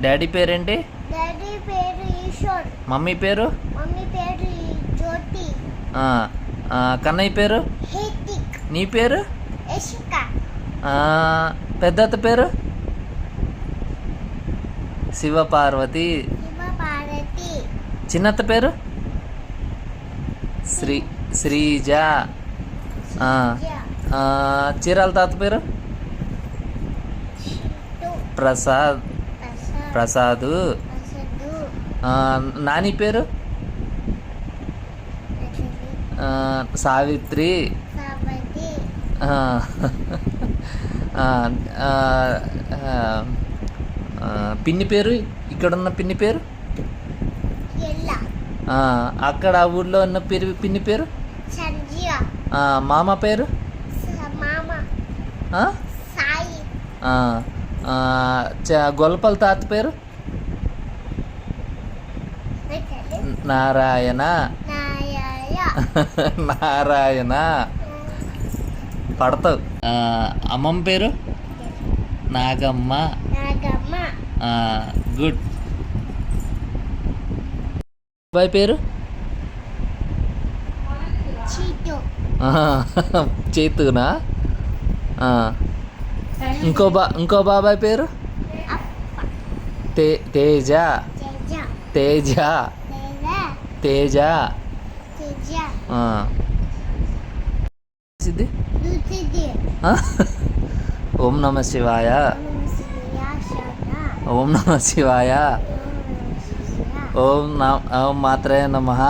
Daddy పేరేంటి? Daddy పేరు Eshwar. Mummy పేరు? మమ్మీ పేరు జ్యోతి. కన్నయ్య పేరు? హేతిక్. నీ పేరు? యశిక. పెద్దత్త పేరు? శివపార్వతి. శివపార్వతి. చిన్నత్త పేరు? శ్రీజ. చీరాల తాత పేరు? ప్రసాదు. నాని పేరు? సావిత్రి. పిన్ని పేరు? ఇక్కడున్న పిన్ని పేరు? అక్కడ ఆ ఊర్లో ఉన్న పిన్ని పేరు? మామ పేరు? గొల్లపల్లి తాత పేరు? నారాయణ. నారాయణ పడతావు. అమ్మమ్మ పేరు? నాగమ్మ. గుడ్. బాయ్ పేరు? చేతునా? ఇంకో బాబాయ్ పేరు? తేజ. తేజ. తేజ. సిద్ధి. ఓం నమ శివాయ. ఓం నమ శివాయ. ఓం మాత్రే నమః.